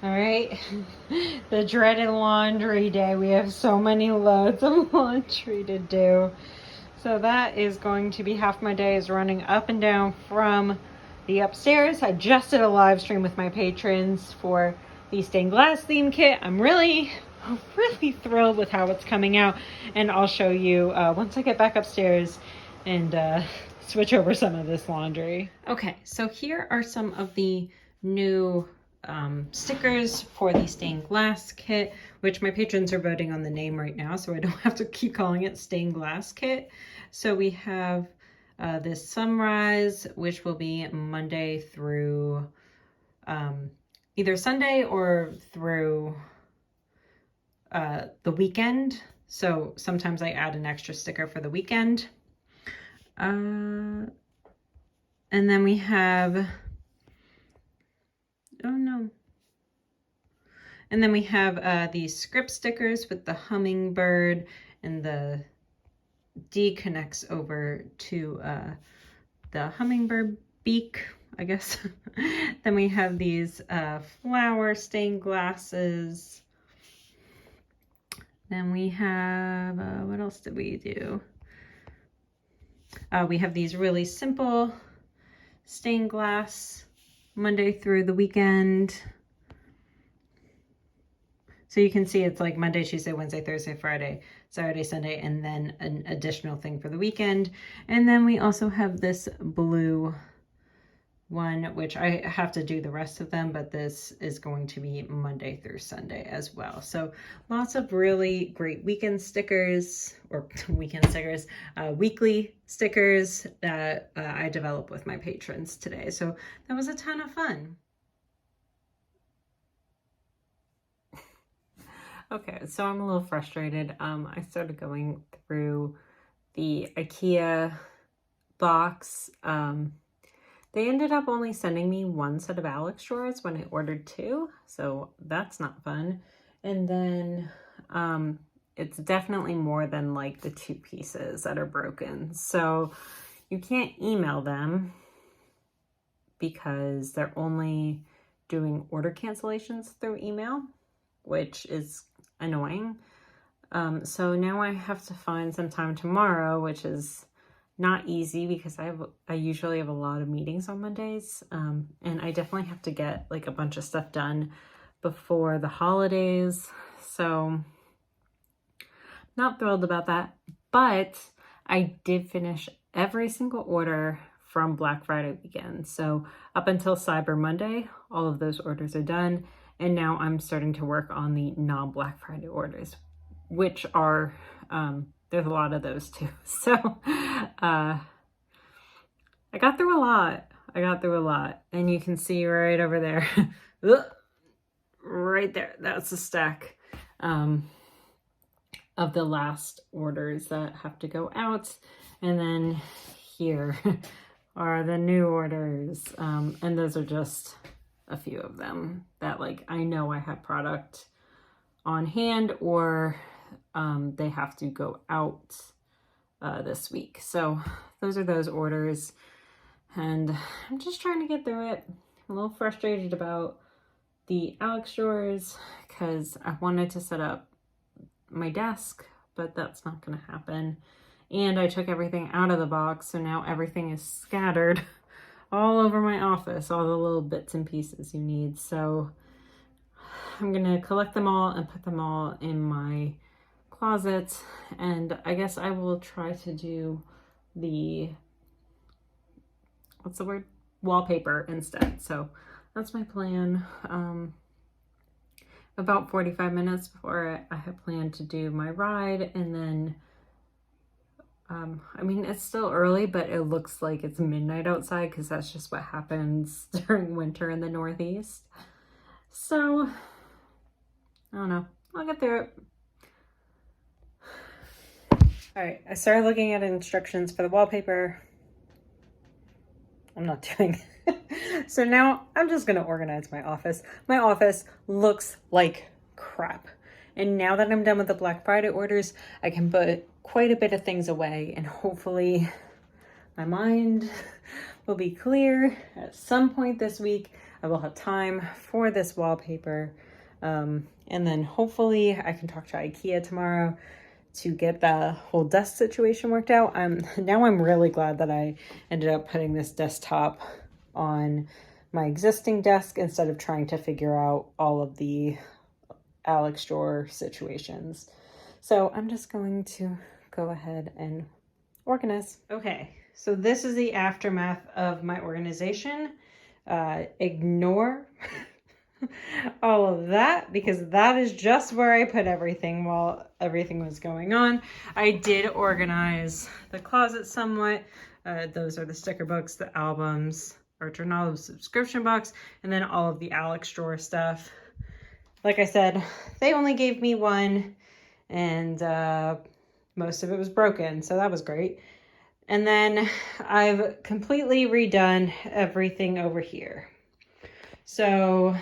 All right, the dreaded laundry day. We have so many loads of laundry to do. So that is going to be half my day is running up and down from the upstairs. I just did a live stream with my patrons for the stained glass theme kit. I'm really thrilled with how it's coming out, and I'll show you once I get back upstairs and switch over some of this laundry. Okay, so here are some of the new stickers for the stained glass kit, which my patrons are voting on the name right now, so I don't have to keep calling it stained glass kit. So we have this sunrise, which will be Monday through either Sunday or through the weekend. So sometimes I add an extra sticker for the weekend. And then we have, oh no. And then we have these script stickers with the hummingbird, and the D connects over to the hummingbird beak, I guess. Then we have these flower stained glasses. Then we have, what else did we do? We have these really simple stained glass Monday through the weekend. So you can see it's like Monday, Tuesday, Wednesday, Thursday, Friday, Saturday, Sunday, and then an additional thing for the weekend. And then we also have this blue one, which I have to do the rest of them, but this is going to be Monday through Sunday as well. So lots of really great weekend stickers, or weekend stickers, weekly stickers that I developed with my patrons today. So that was a ton of fun. Okay, so I'm a little frustrated. I started going through the IKEA box. They ended up only sending me one set of Alex drawers when I ordered two, so that's not fun. And then it's definitely more than like the two pieces that are broken. So you can't email them because they're only doing order cancellations through email, which is annoying. So now I have to find some time tomorrow, which is not easy because I usually have a lot of meetings on Mondays, and I definitely have to get like a bunch of stuff done before the holidays. So not thrilled about that, but I did finish every single order from Black Friday weekend. So up until Cyber Monday, all of those orders are done. And now I'm starting to work on the non-Black Friday orders, which are, there's a lot of those too. So I got through a lot. And you can see right over there, right there, that's a stack of the last orders that have to go out. And then here are the new orders. And those are just a few of them that like I know I have product on hand, or they have to go out this week. So those are those orders, and I'm just trying to get through it. I'm a little frustrated about the Alex drawers because I wanted to set up my desk, but that's not going to happen. And I took everything out of the box, so now everything is scattered all over my office, all the little bits and pieces you need. So I'm gonna collect them all and put them all in my closet, and I guess I will try to do the, what's the word? Wallpaper instead. So that's my plan. About 45 minutes before I had planned to do my ride, and then I mean, it's still early, but it looks like it's midnight outside because that's just what happens during winter in the Northeast. So, I don't know. I'll get through it. All right, I started looking at instructions for the wallpaper. I'm not doing it. So now I'm just going to organize my office. My office looks like crap. And now that I'm done with the Black Friday orders, I can put quite a bit of things away, and hopefully my mind will be clear at some point this week. I will have time for this wallpaper. And then hopefully I can talk to IKEA tomorrow to get the whole desk situation worked out. Now I'm really glad that I ended up putting this desktop on my existing desk instead of trying to figure out all of the Alex drawer situations. So I'm just going to go ahead and organize. Okay, so this is the aftermath of my organization. Ignore all of that because that is just where I put everything while everything was going on. I did organize the closet somewhat. Those are the sticker books, the albums, our journal subscription box, and then all of the Alex drawer stuff. Like I said, they only gave me one, and most of it was broken, so that was great. And then I've completely redone everything over here. So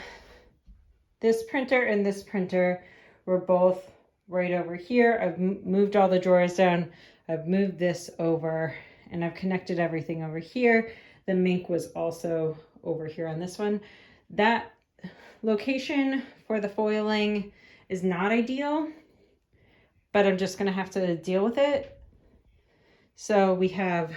this printer and this printer were both right over here. I've moved all the drawers down. I've moved this over, and I've connected everything over here. The Mink was also over here on this one. That location for the foiling is not ideal, but I'm just gonna have to deal with it. So we have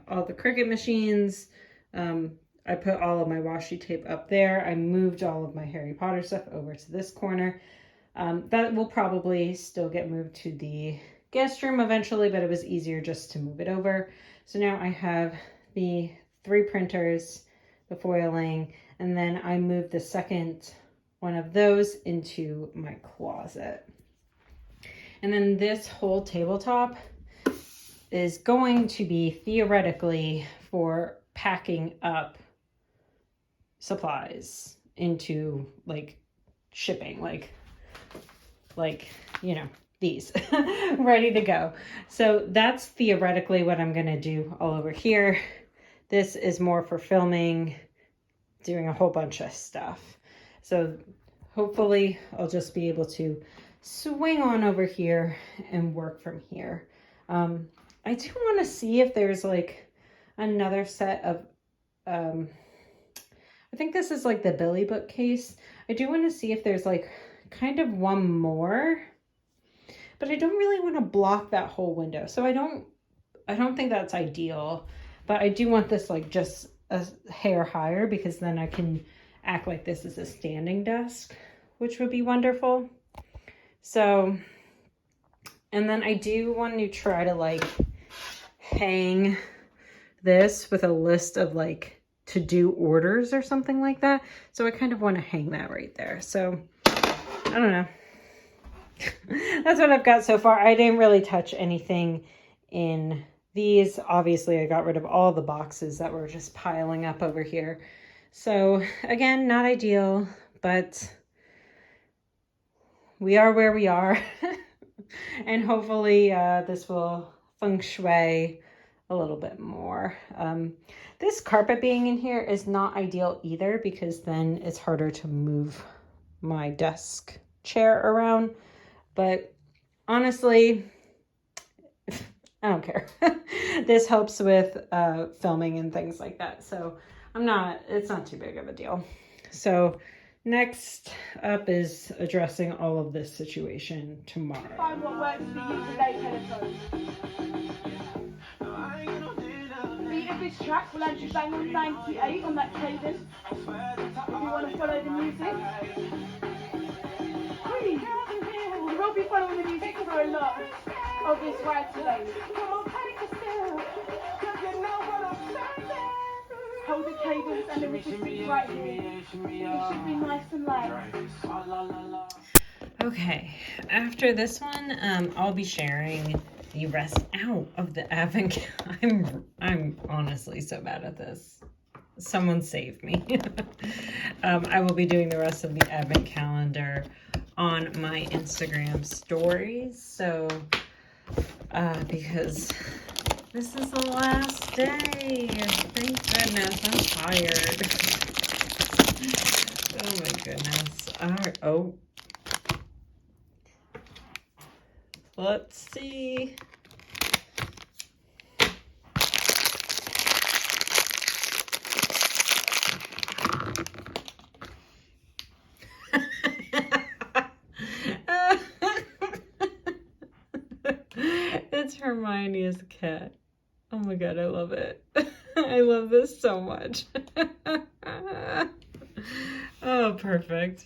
all the Cricut machines. I put all of my washi tape up there. I moved all of my Harry Potter stuff over to this corner. That will probably still get moved to the guest room eventually, but it was easier just to move it over. So now I have the 3 printers, the foiling, and then I moved the second one of those into my closet. And then this whole tabletop is going to be theoretically for packing up supplies into like shipping, like you know, these ready to go. So that's theoretically what I'm gonna do all over here. This is more for filming, doing a whole bunch of stuff. So hopefully I'll just be able to swing on over here and work from here. I do want to see if there's like another set of, I think this is like the Billy bookcase. I do want to see if there's like kind of one more, but I don't really want to block that whole window. So I don't think that's ideal, but I do want this like just a hair higher because then I can act like this is a standing desk, which would be wonderful. So, and then I do want to try to like hang this with a list of like to-do orders or something like that. So I kind of want to hang that right there. So I don't know. That's what I've got so far. I didn't really touch anything in these. Obviously, I got rid of all the boxes that were just piling up over here. So again, not ideal, but we are where we are. And hopefully this will feng shui a little bit more. This carpet being in here is not ideal either because then it's harder to move my desk chair around. But honestly, I don't care. This helps with filming and things like that. So it's not too big of a deal. So next up is addressing all of this situation tomorrow. Find what works for you today, Telephone. Beat of this track will actually bang on 98 on that cadence. If you want to follow the music. Please. We will be following the music for a lot of this ride today. Hold the cadence and the resistance right here. It should be nice and light. Okay, after this one, I'll be sharing the rest out of the advent. I'm honestly so bad at this. Someone save me. I will be doing the rest of the advent calendar on my Instagram stories. So, because this is the last day. Thank goodness. I'm tired. Oh my goodness. All right. Oh. Let's see. Hermione as a cat. Oh my god, I love it. I love this so much. Oh, perfect.